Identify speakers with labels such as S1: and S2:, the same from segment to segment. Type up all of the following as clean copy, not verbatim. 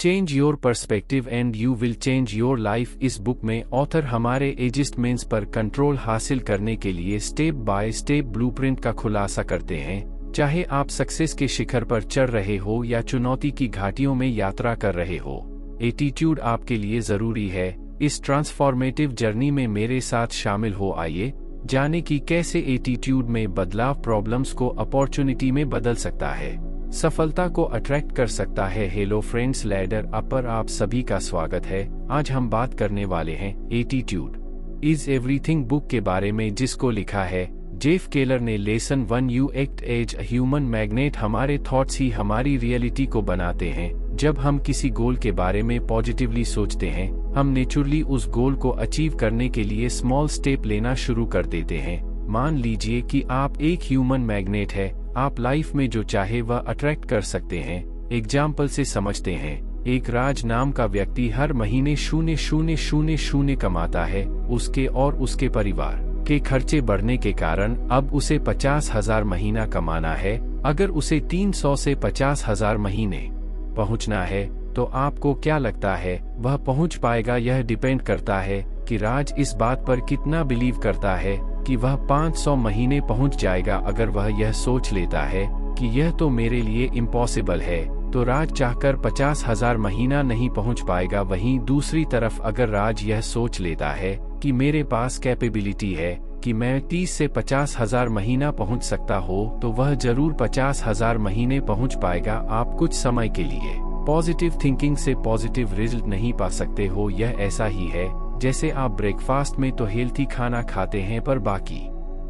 S1: Change your perspective and you will change your life. इस book में author हमारे adjustments पर कंट्रोल हासिल करने के लिए स्टेप बाय स्टेप ब्लूप्रिंट का खुलासा करते हैं। चाहे आप सक्सेस के शिखर पर चढ़ रहे हो या चुनौती की घाटियों में यात्रा कर रहे हो, एटीट्यूड आपके लिए जरूरी है। इस ट्रांसफॉर्मेटिव जर्नी में मेरे साथ शामिल हो। आइए जाने कि कैसे एटीट्यूड में बदलाव प्रॉब्लम्स को अपॉर्चुनिटी में बदल सकता है, सफलता को अट्रैक्ट कर सकता है। हेलो फ्रेंड्स, लैडर अप पर आप सभी का स्वागत है। आज हम बात करने वाले हैं एटीट्यूड इज एवरीथिंग बुक के बारे में, जिसको लिखा है जेफ केलर ने। Lesson 1, you act as a human magnet. हमारे थॉट्स ही हमारी रियलिटी को बनाते हैं। जब हम किसी गोल के बारे में पॉजिटिवली सोचते हैं, हम नेचुरली उस गोल को अचीव करने के लिए स्मॉल स्टेप लेना शुरू कर देते हैं। मान लीजिए कि आप एक ह्यूमन मैग्नेट है, आप लाइफ में जो चाहे वह अट्रैक्ट कर सकते हैं। एग्जाम्पल से समझते हैं, एक राज नाम का व्यक्ति हर महीने 0,000 कमाता है। उसके और उसके परिवार के खर्चे बढ़ने के कारण अब उसे 50,000 महीना कमाना है। अगर उसे 300 से 50,000 महीने पहुंचना है, तो आपको क्या लगता है वह पहुंच पाएगा? यह डिपेंड करता है कि राज इस बात पर कितना बिलीव करता है कि वह 500 महीने पहुंच जाएगा। अगर वह यह सोच लेता है कि यह तो मेरे लिए इम्पॉसिबल है, तो राज चाहकर 50,000 महीना नहीं पहुंच पाएगा। वहीं दूसरी तरफ अगर राज यह सोच लेता है कि मेरे पास कैपेबिलिटी है कि मैं 30 से 50,000 महीना पहुंच सकता हो, तो वह जरूर 50,000 महीने पहुंच पाएगा। आप कुछ समय के लिए पॉजिटिव थिंकिंग से पॉजिटिव रिजल्ट नहीं पा सकते हो। यह ऐसा ही है जैसे आप ब्रेकफास्ट में तो हेल्थी खाना खाते हैं, पर बाकी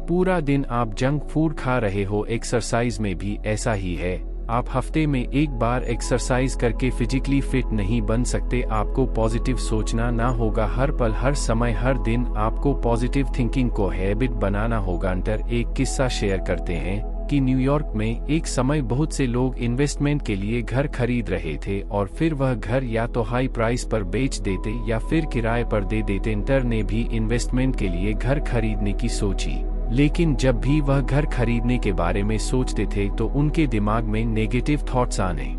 S1: पूरा दिन आप जंक फूड खा रहे हो। एक्सरसाइज में भी ऐसा ही है। आप हफ्ते में एक बार एक्सरसाइज करके फिजिकली फिट नहीं बन सकते। आपको पॉजिटिव सोचना ना होगा हर पल, हर समय, हर दिन। आपको पॉजिटिव थिंकिंग को हैबिट बनाना होगा। अंतर एक किस्सा शेयर करते हैं कि न्यूयॉर्क में एक समय बहुत से लोग इन्वेस्टमेंट के लिए घर खरीद रहे थे और फिर वह घर या तो हाई प्राइस पर बेच देते या फिर किराए पर दे देते। इंटर ने भी इन्वेस्टमेंट के लिए घर खरीदने की सोची, लेकिन जब भी वह घर खरीदने के बारे में सोचते थे तो उनके दिमाग में नेगेटिव थॉट्स आने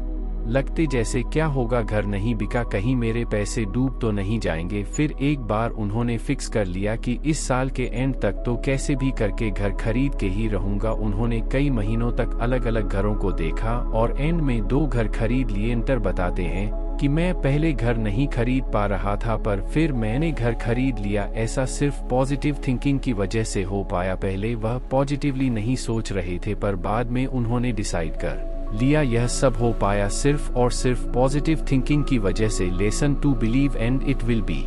S1: लगते, जैसे क्या होगा, घर नहीं बिका, कहीं मेरे पैसे डूब तो नहीं जाएंगे। फिर एक बार उन्होंने फिक्स कर लिया कि इस साल के एंड तक तो कैसे भी करके घर खरीद के ही रहूंगा। उन्होंने कई महीनों तक अलग अलग घरों को देखा और एंड में 2 घर खरीद लिए। इंटर बताते हैं कि मैं पहले घर नहीं खरीद पा रहा था, पर फिर मैंने घर खरीद लिया। ऐसा सिर्फ पॉजिटिव थिंकिंग की वजह से हो पाया। पहले वह पॉजिटिवली नहीं सोच रहे थे, पर बाद में उन्होंने डिसाइड कर लिया। यह सब हो पाया सिर्फ और सिर्फ पॉजिटिव थिंकिंग की वजह से। Lesson 2, believe and it will be.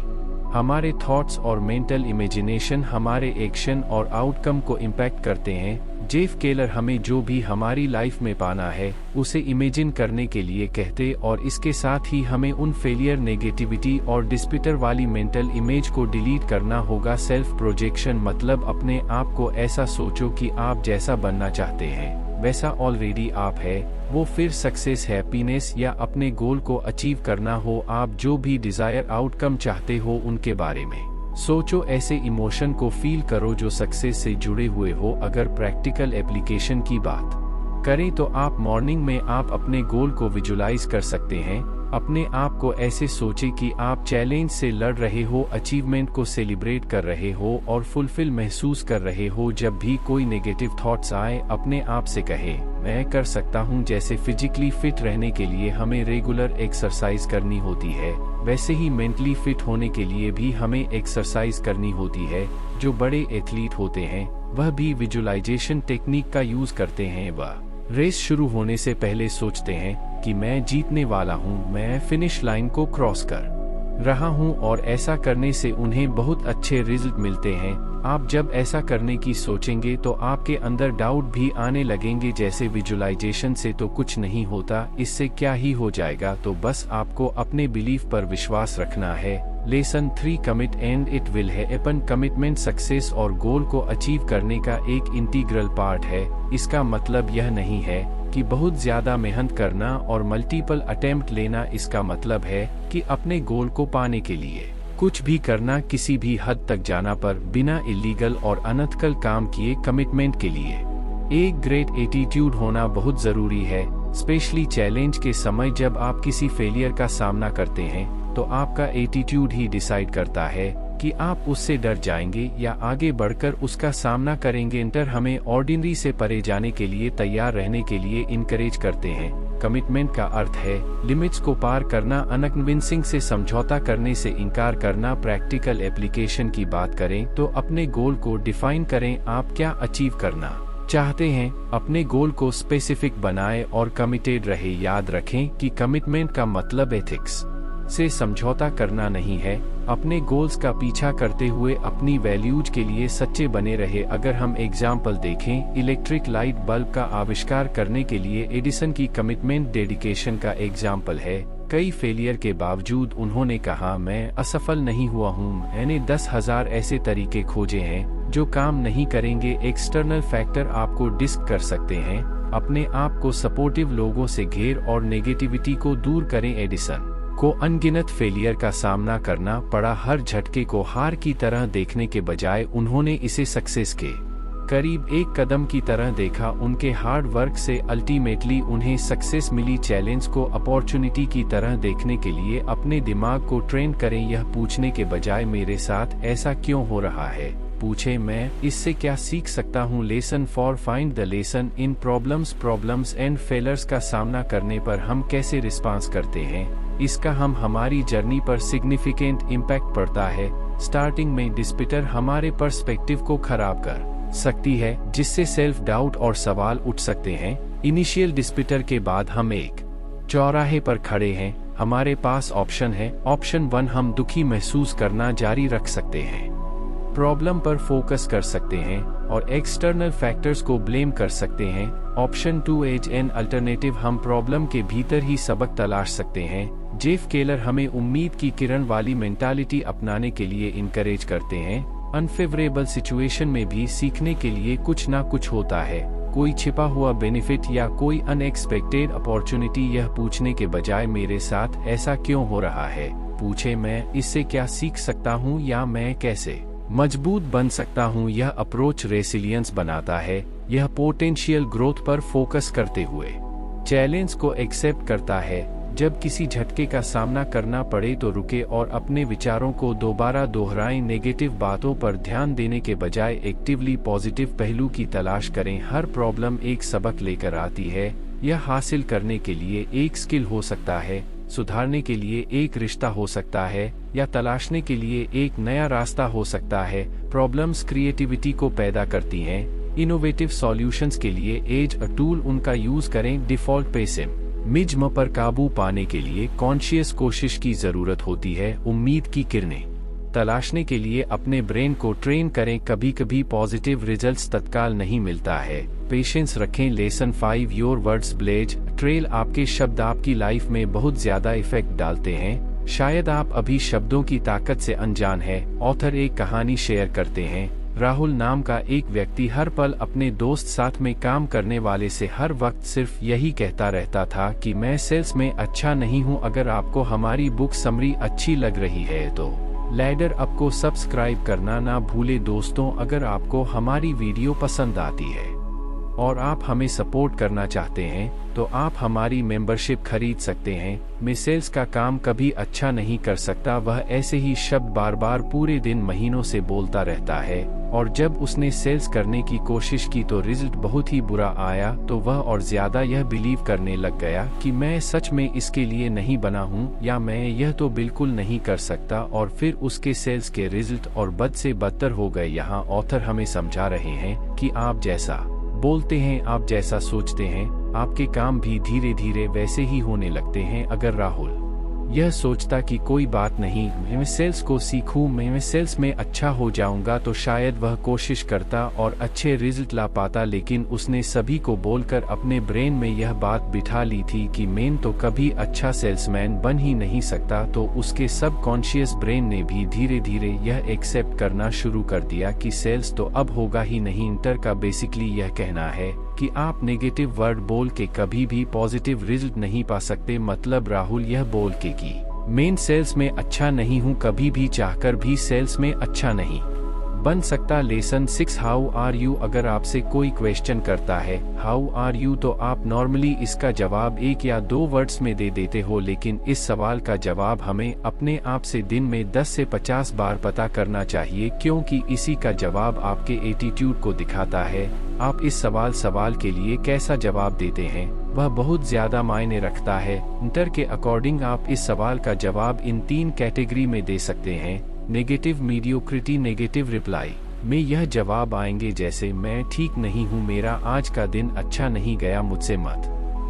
S1: हमारे थॉट्स और मेंटल इमेजिनेशन हमारे एक्शन और आउटकम को इम्पैक्ट करते हैं। जेफ केलर हमें जो भी हमारी लाइफ में पाना है उसे इमेजिन करने के लिए कहते, और इसके साथ ही हमें उन फेलियर, नेगेटिविटी और डिस्पिटर वाली मेंटल इमेज को डिलीट करना होगा। सेल्फ प्रोजेक्शन मतलब अपने आप को ऐसा सोचो कि आप जैसा बनना चाहते हैं वैसा ऑलरेडी आप है। वो फिर सक्सेस, हैप्पीनेस या अपने गोल को अचीव करना हो, आप जो भी डिजायर आउटकम चाहते हो उनके बारे में सोचो। ऐसे इमोशन को फील करो जो सक्सेस से जुड़े हुए हो। अगर प्रैक्टिकल एप्लीकेशन की बात करें तो आप मॉर्निंग में आप अपने गोल को विजुलाइज कर सकते हैं। अपने आप को ऐसे सोचें कि आप चैलेंज से लड़ रहे हो, अचीवमेंट को सेलिब्रेट कर रहे हो और फुलफिल महसूस कर रहे हो। जब भी कोई नेगेटिव थॉट्स आए, अपने आप से कहे मैं कर सकता हूँ। जैसे फिजिकली फिट रहने के लिए हमें रेगुलर एक्सरसाइज करनी होती है, वैसे ही मेंटली फिट होने के लिए भी हमें एक्सरसाइज करनी होती है। जो बड़े एथलीट होते हैं वह भी विजुअलाइजेशन टेक्निक का यूज करते हैं। वह रेस शुरू होने से पहले सोचते हैं कि मैं जीतने वाला हूं, मैं फिनिश लाइन को क्रॉस कर रहा हूं, और ऐसा करने से उन्हें बहुत अच्छे रिजल्ट मिलते हैं। आप जब ऐसा करने की सोचेंगे तो आपके अंदर डाउट भी आने लगेंगे, जैसे विजुअलाइजेशन से तो कुछ नहीं होता, इससे क्या ही हो जाएगा। तो बस आपको अपने बिलीफ पर विश्वास रखना है। Lesson 3, commit and it will है। अपन कमिटमेंट सक्सेस और गोल को अचीव करने का एक इंटीग्रल पार्ट है। इसका मतलब यह नहीं है कि बहुत ज्यादा मेहनत करना और मल्टीपल अटेम्प्ट लेना। इसका मतलब है कि अपने गोल को पाने के लिए कुछ भी करना, किसी भी हद तक जाना, पर बिना इलीगल और अनएथिकल काम किए। कमिटमेंट के लिए एक ग्रेट एटीट्यूड होना बहुत जरूरी है। स्पेशली चैलेंज के समय जब आप किसी फेलियर का सामना करते हैं, तो आपका एटीट्यूड ही डिसाइड करता है कि आप उससे डर जाएंगे या आगे बढ़कर उसका सामना करेंगे। इंटर हमें ऑर्डिनरी से परे जाने के लिए तैयार रहने के लिए इनकरेज करते हैं। कमिटमेंट का अर्थ है लिमिट्स को पार करना, अनकन्विंसिंग से समझौता करने से इनकार करना। प्रैक्टिकल एप्लीकेशन की बात करें तो अपने गोल को डिफाइन करें, आप क्या अचीव करना चाहते हैं। अपने गोल को स्पेसिफिक बनाएं और कमिटेड रहे। याद रखें कि कमिटमेंट का मतलब एथिक्स से समझौता करना नहीं है। अपने गोल्स का पीछा करते हुए अपनी वैल्यूज के लिए सच्चे बने रहे। अगर हम एग्जाम्पल देखें, इलेक्ट्रिक लाइट बल्ब का आविष्कार करने के लिए एडिसन की कमिटमेंट डेडिकेशन का एग्जाम्पल है। कई फेलियर के बावजूद उन्होंने कहा, मैं असफल नहीं हुआ हूँ, मैंने 10,000 ऐसे तरीके खोजे हैं जो काम नहीं करेंगे। एक्सटर्नल फैक्टर आपको डिस्क कर सकते हैं। अपने आप को सपोर्टिव लोगों से घेर और नेगेटिविटी को दूर करें। एडिसन को अनगिनत फेलियर का सामना करना पड़ा। हर झटके को हार की तरह देखने के बजाय उन्होंने इसे सक्सेस के करीब एक कदम की तरह देखा। उनके हार्ड वर्क से अल्टीमेटली उन्हें सक्सेस मिली। चैलेंज को अपॉर्चुनिटी की तरह देखने के लिए अपने दिमाग को ट्रेन करें। यह पूछने के बजाय मेरे साथ ऐसा क्यों हो रहा है, पूछे, मैं इससे क्या सीख सकता हूँ। Lesson for find the lesson in problems and failures का सामना करने पर हम कैसे रिस्पॉन्स करते हैं, इसका हम हमारी जर्नी पर सिग्निफिकेंट इम्पैक्ट पड़ता है। स्टार्टिंग में डिस्पिटर हमारे पर्सपेक्टिव को खराब कर सकती है, जिससे सेल्फ डाउट और सवाल उठ सकते हैं। इनिशियल डिस्पिटर के बाद हम एक चौराहे पर खड़े हैं। हमारे पास ऑप्शन है। ऑप्शन 1, हम दुखी महसूस करना जारी रख सकते हैं, प्रॉब्लम पर फोकस कर सकते हैं और एक्सटर्नल फैक्टर्स को ब्लेम कर सकते हैं। ऑप्शन 2, एज एन अल्टरनेटिव, हम प्रॉब्लम के भीतर ही सबक तलाश सकते हैं। जेफ केलर हमें उम्मीद की किरण वाली मेंटालिटी अपनाने के लिए इनकरेज करते हैं। अनफेवरेबल सिचुएशन में भी सीखने के लिए कुछ ना कुछ होता है, कोई छिपा हुआ बेनिफिट या कोई अनएक्सपेक्टेड अपॉर्चुनिटी। यह पूछने के बजाय मेरे साथ ऐसा क्यों हो रहा है, पूछे, मैं इससे क्या सीख सकता हूँ या मैं कैसे मजबूत बन सकता हूँ। यह अप्रोच रेसिलियंस बनाता है। यह पोटेंशियल ग्रोथ पर फोकस करते हुए चैलेंज को एक्सेप्ट करता है। जब किसी झटके का सामना करना पड़े तो रुके और अपने विचारों को दोबारा दोहराएं। नेगेटिव बातों पर ध्यान देने के बजाय एक्टिवली पॉजिटिव पहलू की तलाश करें। हर प्रॉब्लम एक सबक लेकर आती है। यह हासिल करने के लिए एक स्किल हो सकता है, सुधारने के लिए एक रिश्ता हो सकता है या तलाशने के लिए एक नया रास्ता हो सकता है। प्रॉब्लम्स क्रिएटिविटी को पैदा करती हैं। इनोवेटिव सॉल्यूशंस के लिए एज अ टूल उनका यूज करें। डिफॉल्ट पेसिमिज्म पर काबू पाने के लिए कॉन्शियस कोशिश की जरूरत होती है। उम्मीद की किरणें तलाशने के लिए अपने ब्रेन को ट्रेन करें। कभी कभी पॉजिटिव रिजल्ट्स तत्काल नहीं मिलता है, पेशेंस रखें। Lesson 5, your words blaze trail, आपके शब्द आपकी लाइफ में बहुत ज्यादा इफेक्ट डालते हैं। शायद आप अभी शब्दों की ताकत से अनजान है। ऑथर एक कहानी शेयर करते हैं। राहुल नाम का एक व्यक्ति हर पल अपने दोस्त साथ में काम करने वाले से हर वक्त सिर्फ यही कहता रहता था कि मैं सेल्स में अच्छा नहीं हूँ। अगर आपको हमारी बुक समरी अच्छी लग रही है तो लैडर अप को सब्सक्राइब करना ना भूले। दोस्तों, अगर आपको हमारी वीडियो पसंद आती है और आप हमें सपोर्ट करना चाहते हैं तो आप हमारी मेंबरशिप खरीद सकते हैं। मैं सेल्स का काम कभी अच्छा नहीं कर सकता, वह ऐसे ही शब्द बार बार पूरे दिन महीनों से बोलता रहता है, और जब उसने सेल्स करने की कोशिश की तो रिजल्ट बहुत ही बुरा आया, तो वह और ज्यादा यह बिलीव करने लग गया कि मैं सच में इसके लिए नहीं बना हूँ या मैं यह तो बिल्कुल नहीं कर सकता, और फिर उसके सेल्स के रिजल्ट और बद से बदतर हो गए। यहाँ ऑथर हमें समझा रहे हैं कि आप जैसा बोलते हैं, आप जैसा सोचते हैं, आपके काम भी धीरे धीरे वैसे ही होने लगते हैं। अगर राहुल यह सोचता कि कोई बात नहीं, मैं सेल्स को सीखूं, मैं सेल्स में अच्छा हो जाऊंगा, तो शायद वह कोशिश करता और अच्छे रिजल्ट ला पाता। लेकिन उसने सभी को बोलकर अपने ब्रेन में यह बात बिठा ली थी कि मैं तो कभी अच्छा सेल्समैन बन ही नहीं सकता। तो उसके सबकॉन्शियस ब्रेन ने भी धीरे धीरे यह एक्सेप्ट करना शुरू कर दिया कि सेल्स तो अब होगा ही नहीं। इंटर का बेसिकली यह कहना है कि आप नेगेटिव वर्ड बोल के कभी भी पॉजिटिव रिजल्ट नहीं पा सकते। मतलब राहुल यह बोल के कि मैं सेल्स में अच्छा नहीं हूँ, कभी भी चाहकर भी सेल्स में अच्छा नहीं बन सकता लेसन 6 हाउ आर यू। अगर आपसे कोई क्वेश्चन करता है हाउ आर यू तो आप नॉर्मली इसका जवाब 1 या 2 वर्ड्स में दे देते हो, लेकिन इस सवाल का जवाब हमें अपने आप से दिन में 10 से 50 बार पता करना चाहिए, क्योंकि इसी का जवाब आपके एटीट्यूड को दिखाता है। आप इस सवाल के लिए कैसा जवाब देते हैं वह बहुत ज्यादा मायने रखता है। इंटर के अकॉर्डिंग आप इस सवाल का जवाब इन 3 कैटेगरी में दे सकते हैं, नेगेटिव, मीडियोक्रिटी, नेगेटिव रिप्लाई में यह जवाब आएंगे जैसे मैं ठीक नहीं हूँ, मेरा आज का दिन अच्छा नहीं गया, मुझसे मत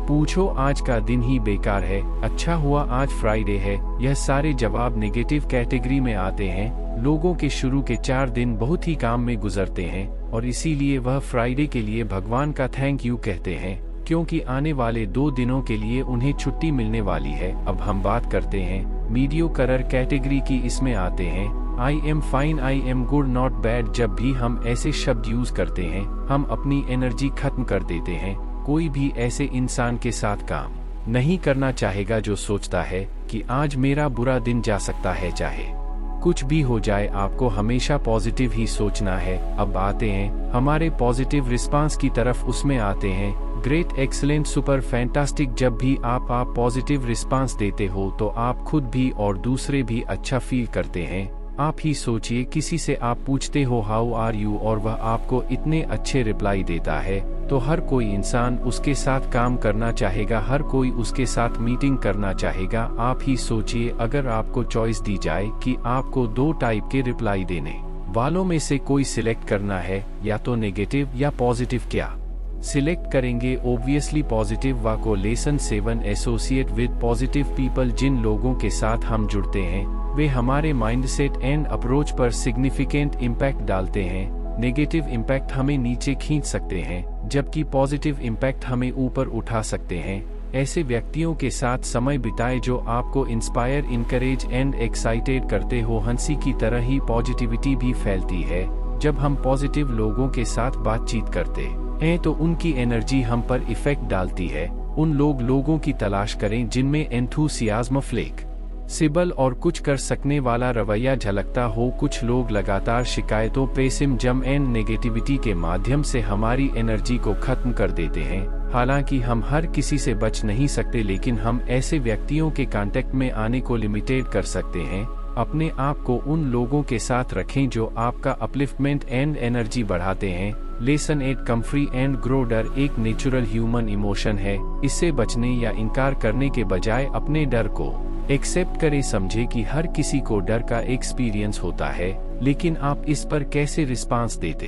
S1: पूछो, आज का दिन ही बेकार है, अच्छा हुआ आज फ्राइडे है। यह सारे जवाब नेगेटिव कैटेगरी में आते हैं। लोगों के शुरू के 4 दिन बहुत ही काम में गुजरते हैं और इसीलिए वह फ्राइडे के लिए भगवान का थैंक यू कहते हैं, क्योंकि आने वाले 2 दिनों के लिए उन्हें छुट्टी मिलने वाली है। अब हम बात करते हैं मीडियोकर कैटेगरी की। इसमें आते हैं I am fine, I am good, not bad. जब भी हम ऐसे शब्द यूज करते हैं हम अपनी एनर्जी खत्म कर देते हैं। कोई भी ऐसे इंसान के साथ काम नहीं करना चाहेगा जो सोचता है कि आज मेरा बुरा दिन जा सकता है। चाहे कुछ भी हो जाए आपको हमेशा पॉजिटिव ही सोचना है। अब आते हैं हमारे पॉजिटिव रिस्पांस की तरफ। उसमें आते हैं ग्रेट, एक्सीलेंट, सुपर, फैंटास्टिक। जब भी आप पॉजिटिव रिस्पांस देते हो तो आप खुद भी और दूसरे भी अच्छा फील करते हैं। आप ही सोचिए, किसी से आप पूछते हो हाउ आर यू और वह आपको इतने अच्छे रिप्लाई देता है तो हर कोई इंसान उसके साथ काम करना चाहेगा, हर कोई उसके साथ मीटिंग करना चाहेगा। आप ही सोचिए, अगर आपको चॉइस दी जाए कि आपको 2 टाइप के रिप्लाई देने वालों में से कोई सिलेक्ट करना है, या तो नेगेटिव या पॉजिटिव, क्या सिलेक्ट करेंगे? Obviously positive. वा को lesson 7 associate with positive people. जिन लोगों के साथ हम जुड़ते हैं वे हमारे माइंडसेट एंड अप्रोच पर सिग्निफिकेंट इम्पैक्ट डालते हैं। नेगेटिव इम्पैक्ट हमें नीचे खींच सकते हैं, जबकि पॉजिटिव इम्पैक्ट हमें ऊपर उठा सकते हैं। ऐसे व्यक्तियों के साथ समय बिताएं जो आपको इंस्पायर, इनकरेज एंड एक्साइटेड करते हो। हंसी की तरह ही पॉजिटिविटी भी फैलती है। जब हम पॉजिटिव लोगों के साथ बातचीत करते हैं तो उनकी एनर्जी हम पर इफेक्ट डालती है। उन लोगों की तलाश करें जिनमें एंथुसियाज्म, फ्लेक्सिबल और कुछ कर सकने वाला रवैया झलकता हो। कुछ लोग लगातार शिकायतों, पेसिमिज्म एंड नेगेटिविटी के माध्यम से हमारी एनर्जी को खत्म कर देते हैं। हालांकि हम हर किसी से बच नहीं सकते, लेकिन हम ऐसे व्यक्तियों के कांटेक्ट में आने को लिमिटेड कर सकते हैं। अपने आप को उन लोगों के साथ रखें जो आपका अपलिफ्टमेंट एंड एनर्जी बढ़ाते हैं। Lesson 8 come free and grow. डर एक नेचुरल ह्यूमन इमोशन है। इससे बचने या इनकार करने के बजाय अपने डर को एक्सेप्ट करें। समझे कि हर किसी को डर का एक्सपीरियंस होता है, लेकिन आप इस पर कैसे रिस्पांस देते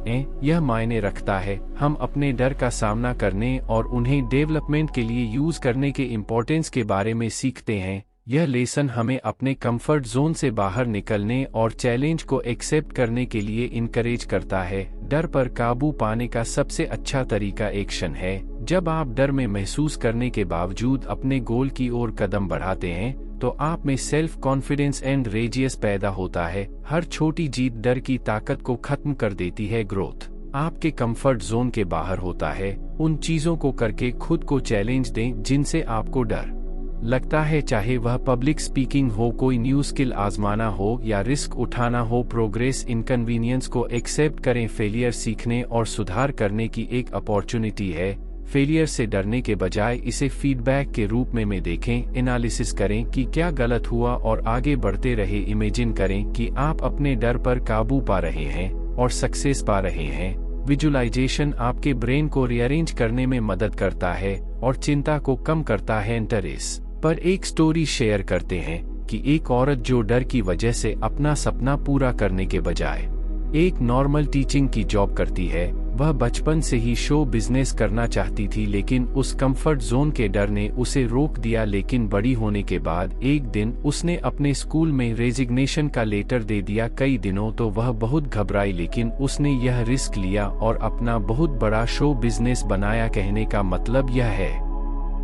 S1: हैं यह मायने रखता है। हम अपने डर का सामना करने और उन्हें डेवलपमेंट के लिए यूज करने के इम्पोर्टेंस के बारे में सीखते हैं। यह लेसन हमें अपने कंफर्ट जोन से बाहर निकलने और चैलेंज को एक्सेप्ट करने के लिए इनकरेज करता है। डर पर काबू पाने का सबसे अच्छा तरीका एक्शन है। जब आप डर में महसूस करने के बावजूद अपने गोल की ओर कदम बढ़ाते हैं तो आप में सेल्फ कॉन्फिडेंस एंड रेजियस पैदा होता है। हर छोटी जीत डर की ताकत को खत्म कर देती है। ग्रोथ आपके कंफर्ट जोन के बाहर होता है। उन चीजों को करके खुद को चैलेंज दें जिनसे आपको डर लगता है, चाहे वह पब्लिक स्पीकिंग हो, कोई न्यू स्किल आजमाना हो या रिस्क उठाना हो। प्रोग्रेस इनकन्वीनियंस को एक्सेप्ट करें। फेलियर सीखने और सुधार करने की एक अपॉर्चुनिटी है। फेलियर से डरने के बजाय इसे फीडबैक के रूप में देखें। एनालिसिस करें कि क्या गलत हुआ और आगे बढ़ते रहे। इमेजिन करें कि आप अपने डर पर काबू पा रहे हैं और सक्सेस पा रहे हैं। विजुअलाइजेशन आपके ब्रेन को रीअरेंज करने में मदद करता है और चिंता को कम करता है। इंटरेस्ट पर एक स्टोरी शेयर करते हैं कि एक औरत जो डर की वजह से अपना सपना पूरा करने के बजाय एक नॉर्मल टीचिंग की जॉब करती है। वह बचपन से ही शो बिजनेस करना चाहती थी, लेकिन उस कंफर्ट जोन के डर ने उसे रोक दिया। लेकिन बड़ी होने के बाद एक दिन उसने अपने स्कूल में रेजिग्नेशन का लेटर दे दिया। कई दिनों तो वह बहुत घबराई, लेकिन उसने यह रिस्क लिया और अपना बहुत बड़ा शो बिजनेस बनाया। कहने का मतलब यह है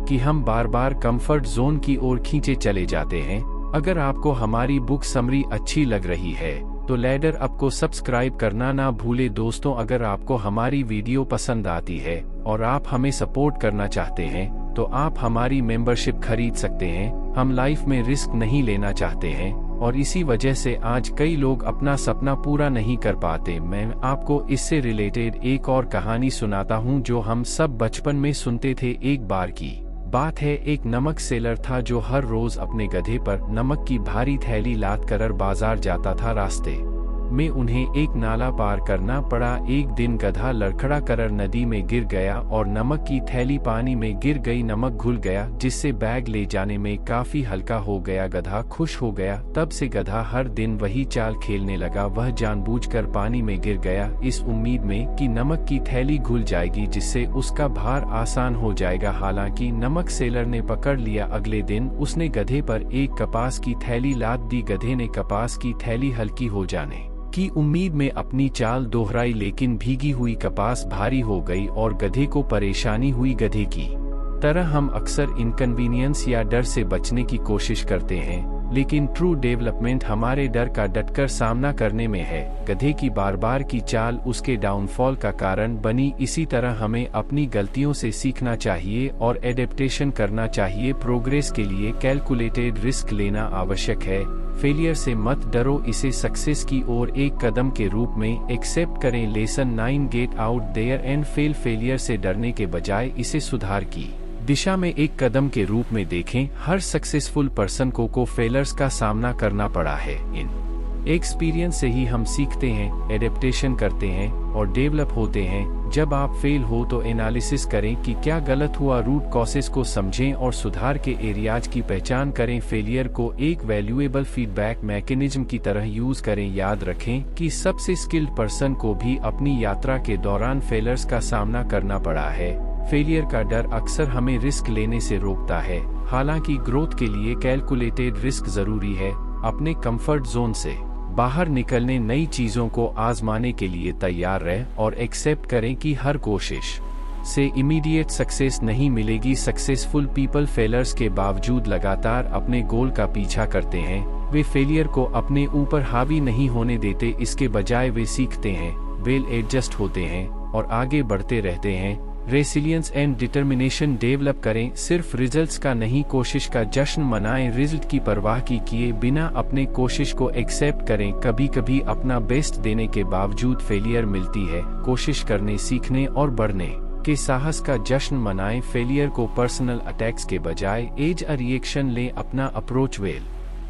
S1: कि हम बार बार कंफर्ट जोन की ओर खींचे चले जाते हैं। अगर आपको हमारी बुक समरी अच्छी लग रही है तो लैडर अप को सब्सक्राइब करना ना भूले। दोस्तों, अगर आपको हमारी वीडियो पसंद आती है और आप हमें सपोर्ट करना चाहते हैं तो आप हमारी मेंबरशिप खरीद सकते हैं। हम लाइफ में रिस्क नहीं लेना चाहते हैं, और इसी वजह से आज कई लोग अपना सपना पूरा नहीं कर पाते। मैं आपको इससे रिलेटेड एक और कहानी सुनाता हूँ जो हम सब बचपन में सुनते थे। एक बार की बात है, एक नमक सेलर था जो हर रोज अपने गधे पर नमक की भारी थैली लाद कर बाजार जाता था। रास्ते में उन्हें एक नाला पार करना पड़ा। एक दिन गधा लड़खड़ा कर नदी में गिर गया और नमक की थैली पानी में गिर गई। नमक घुल गया जिससे बैग ले जाने में काफी हल्का हो गया। गधा खुश हो गया। तब से गधा हर दिन वही चाल खेलने लगा। वह जानबूझकर पानी में गिर गया इस उम्मीद में कि नमक की थैली घुल जाएगी जिससे उसका भार आसान हो जाएगा। हालांकि नमक सेलर ने पकड़ लिया। अगले दिन उसने गधे पर एक कपास की थैली लाद दी। गधे ने कपास की थैली हल्की हो जाने की उम्मीद में अपनी चाल दोहराई, लेकिन भीगी हुई कपास भारी हो गई और गधे को परेशानी हुई। गधे की तरह हम अक्सर इनकन्वीनियंस या डर से बचने की कोशिश करते हैं, लेकिन ट्रू डेवलपमेंट हमारे डर का डटकर सामना करने में है। गधे की बार बार की चाल उसके डाउनफॉल का कारण बनी। इसी तरह हमें अपनी गलतियों से सीखना चाहिए और एडेप्टेशन करना चाहिए। प्रोग्रेस के लिए कैलकुलेटेड रिस्क लेना आवश्यक है। फेलियर से मत डरो, इसे सक्सेस की ओर एक कदम के रूप में एक्सेप्ट करें। Lesson 9, get out there and fail. Failure से डरने के बजाय इसे सुधार की दिशा में एक कदम के रूप में देखें। हर सक्सेसफुल पर्सन को फेलर्स का सामना करना पड़ा है। इन एक्सपीरियंस से ही हम सीखते हैं, एडेप्टेशन करते हैं और डेवलप होते हैं। जब आप फेल हो तो एनालिसिस करें कि क्या गलत हुआ। रूट कॉसेस को समझें और सुधार के एरियाज की पहचान करें। फेलियर को एक वैल्यूएबल फीडबैक मैकेनिज्म की तरह यूज करें। याद रखें कि सबसे स्किल्ड पर्सन को भी अपनी यात्रा के दौरान फेलर्स का सामना करना पड़ा है। फेलियर का डर अक्सर हमें रिस्क लेने से रोकता है। हालांकि ग्रोथ के लिए कैलकुलेटेड रिस्क जरूरी है। अपने कंफर्ट जोन से बाहर निकलने, नई चीजों को आजमाने के लिए तैयार रहें और एक्सेप्ट करें कि हर कोशिश से इमीडिएट सक्सेस नहीं मिलेगी। सक्सेसफुल पीपल फेलर्स के बावजूद लगातार अपने गोल का पीछा करते हैं। वे फेलियर को अपने ऊपर हावी नहीं होने देते, इसके बजाय वे सीखते हैं, वेल एडजस्ट होते हैं और आगे बढ़ते रहते हैं। रेसिलियंस एंड डिटर्मिनेशन डेवलप करें। सिर्फ रिजल्ट्स का नहीं, कोशिश का जश्न मनाएं। रिजल्ट की परवाह किए बिना अपने कोशिश को एक्सेप्ट करें। कभी कभी अपना बेस्ट देने के बावजूद फेलियर मिलती है। कोशिश करने, सीखने और बढ़ने के साहस का जश्न मनाएं। फेलियर को पर्सनल अटैक्स के बजाय एज अ रिएक्शन लें। अपना अप्रोच वेल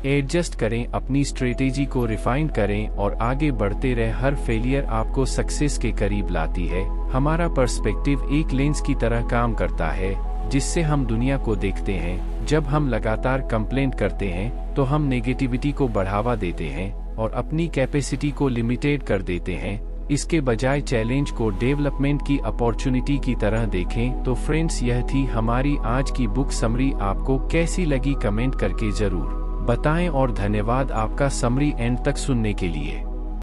S1: एडजस्ट करें, अपनी स्ट्रेटेजी को रिफाइन करें और आगे बढ़ते रहे। हर फेलियर आपको सक्सेस के करीब लाती है। हमारा पर्सपेक्टिव एक लेंस की तरह काम करता है जिससे हम दुनिया को देखते हैं। जब हम लगातार कंप्लेंट करते हैं तो हम नेगेटिविटी को बढ़ावा देते हैं और अपनी कैपेसिटी को लिमिटेड कर देते हैं। इसके बजाय चैलेंज को डेवलपमेंट की अपॉर्चुनिटी की तरह देखें। तो फ्रेंड्स, यह थी हमारी आज की बुक समरी। आपको कैसी लगी कमेंट करके जरूर बताएं और धन्यवाद आपका समरी एंड तक सुनने के लिए।